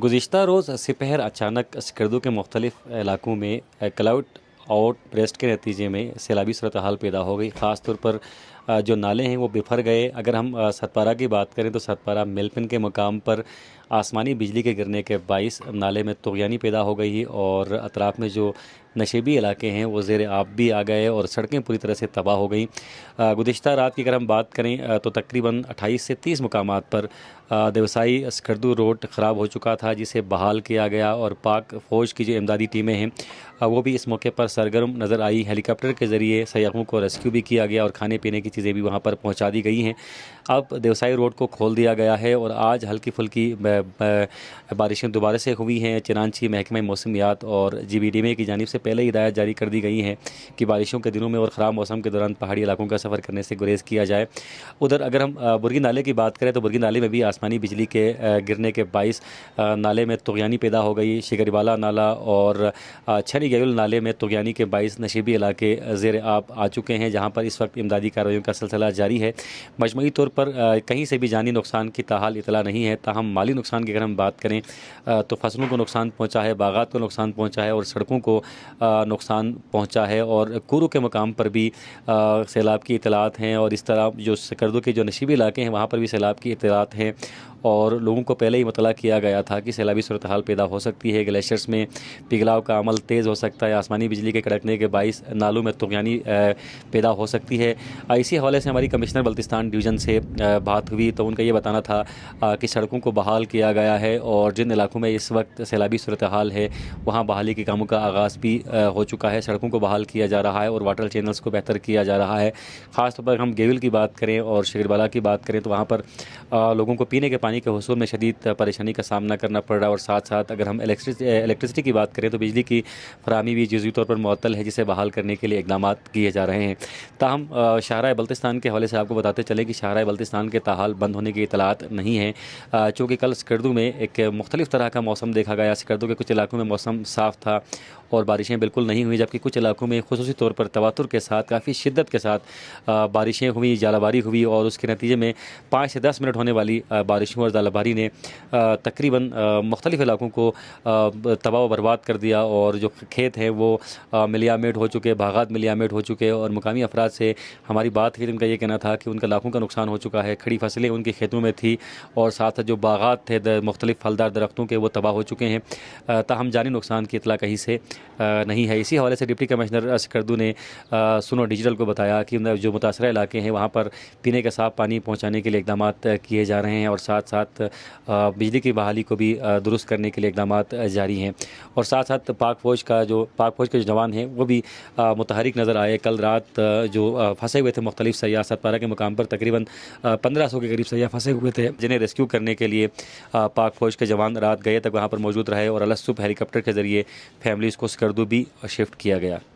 گزشتہ روز سپہر اچانک سکردو کے مختلف علاقوں میں کلاؤڈ آؤٹ بریسٹ کے نتیجے میں سیلابی صورتحال پیدا ہو گئی۔ خاص طور پر جو نالے ہیں وہ بفر گئے۔ اگر ہم ستپارہ کی بات کریں تو ستپارہ ملپن کے مقام پر آسمانی بجلی کے گرنے کے باعث نالے میں طغیانی پیدا ہو گئی اور اطراف میں جو نشیبی علاقے ہیں وہ زیر آب بھی آ گئے اور سڑکیں پوری طرح سے تباہ ہو گئیں۔ گزشتہ رات کی اگر ہم بات کریں تو تقریباً 28 سے 30 مقامات پر دیوسائی سکردو روڈ خراب ہو چکا تھا، جسے بحال کیا گیا اور پاک فوج کی جو امدادی ٹیمیں ہیں وہ بھی اس موقع پر سرگرم نظر آئی۔ ہیلی کاپٹر کے ذریعے سیاحوں کو ریسکیو بھی کیا گیا اور کھانے پینے کی چیزیں بھی وہاں پر پہنچا دی گئی ہیں۔ اب دیوسائی روڈ کو کھول دیا گیا ہے اور آج ہلکی پھلکی بارشیں دوبارہ سے ہوئی ہیں، چنانچہ محکمہ موسمیات اور GBDMA کی جانب سے پہلے ہدایت جاری کر دی گئی ہیں کہ بارشوں کے دنوں میں اور خراب موسم کے دوران پہاڑی علاقوں کا سفر کرنے سے گریز کیا جائے۔ ادھر اگر ہم برگی نالے کی بات کریں تو برگی نالے میں بھی آسمانی بجلی کے گرنے کے باعث نالے میں طغیانی پیدا ہو گئی۔ شکریوالا نالہ اور چھری گیول نالے میں طغیانی کے باعث نشیبی علاقے زیر آب آ چکے ہیں، جہاں پر اس وقت امدادی کارروائیوں کا سلسلہ جاری ہے۔ مجموعی طور پر کہیں سے بھی جانی نقصان کی تاحال اطلاع نہیں ہے، تاہم مالی نقصان کی اگر ہم بات کریں تو فصلوں کو نقصان پہنچا ہے، باغات کو نقصان پہنچا ہے اور سڑکوں کو نقصان پہنچا ہے، اور کورو کے مقام پر بھی سیلاب کی اطلاعات ہیں، اور اس طرح جو سکردو کے جو نشیبی علاقے ہیں وہاں پر بھی سیلاب کی اطلاعات ہیں اور لوگوں کو پہلے ہی مطلع کیا گیا تھا کہ سیلابی صورتحال پیدا ہو سکتی ہے۔ گلیشیئرز میں پگھلاؤ کا عمل تیز ہو سکتا ہے، آسمانی بجلی کے کڑکنے کے باعث نالوں میں طغیانی پیدا ہو سکتی ہے۔ اسی حوالے سے ہماری کمشنر بلتستان ڈویژن سے بات ہوئی تو ان کا یہ بتانا تھا کہ سڑکوں کو بحال کیا گیا ہے اور جن علاقوں میں اس وقت سیلابی صورتحال ہے وہاں بحالی کے کاموں کا آغاز بھی ہو چکا ہے، سڑکوں کو بحال کیا جا رہا ہے اور واٹر چینلز کو بہتر کیا جا رہا ہے۔ خاص طور پر ہم گیول کی بات کریں اور شکربالا کی بات کریں تو وہاں پر لوگوں کو پینے کے پانی کے حصول میں شدید پریشانی کا سامنا کرنا پڑ رہا ہے، اور ساتھ ساتھ اگر ہم الیکٹرسٹی کی بات کریں تو بجلی کی فراہمی بھی جزوی طور پر معطل ہے، جسے بحال کرنے کے لیے اقدامات کیے جا رہے ہیں۔ تاہم شاہراہ بلتستان کے حوالے سے آپ کو بتاتے چلیں کہ شاہراہ بلتستان کے تاحال بند ہونے کی اطلاعات نہیں ہیں، چونکہ کل سکردو میں ایک مختلف طرح کا موسم دیکھا گیا۔ سکردو کے کچھ علاقوں میں موسم صاف تھا اور بارشیں بالکل نہیں ہوئی، جبکہ کچھ علاقوں میں خصوصی طور پر تواتر کے ساتھ کافی شدت کے ساتھ بارشیں ہوئیں، ژالہ باری ہوئی، اور اس کے نتیجے میں 5 سے 10 منٹ ہونے والی بارشوں اور ژالہ باری نے تقریباً مختلف علاقوں کو تباہ و برباد کر دیا، اور جو کھیت ہیں وہ ملیامیٹ ہو چکے، باغات ملیامیٹ ہو چکے، اور مقامی افراد سے ہماری بات ہوئی تو ان کا یہ کہنا تھا کہ ان کا لاکھوں کا نقصان ہو چکا ہے، کھڑی فصلیں ان کے کھیتوں میں تھی اور ساتھ جو باغات تھے مختلف پھلدار درختوں کے وہ تباہ ہو چکے ہیں، تاہم جانی نقصان کی اطلاع کہیں سے نہیں ہے۔ اسی حوالے سے ڈپٹی کمشنر سکردو نے سنو ڈیجیٹل کو بتایا کہ جو متاثرہ علاقے ہیں وہاں پر پینے کا صاف پانی پہنچانے کے لیے اقدامات کیے جا رہے ہیں، اور ساتھ ساتھ بجلی کی بحالی کو بھی درست کرنے کے لیے اقدامات جاری ہیں، اور ساتھ ساتھ پاک فوج کے جو جوان ہیں وہ بھی متحرک نظر آئے۔ کل رات جو پھنسے ہوئے تھے مختلف سیاح ستپارہ کے مقام پر تقریباً 1500 کے قریب سیاح پھنسے ہوئے تھے، جنہیں ریسکیو کرنے کے لیے پاک فوج کے جوان رات گئے تک وہاں پر موجود رہے اور الگ صبح ہیلی کاپٹر کے ذریعے فیملیز کو سکردو بھی شفٹ کیا گیا۔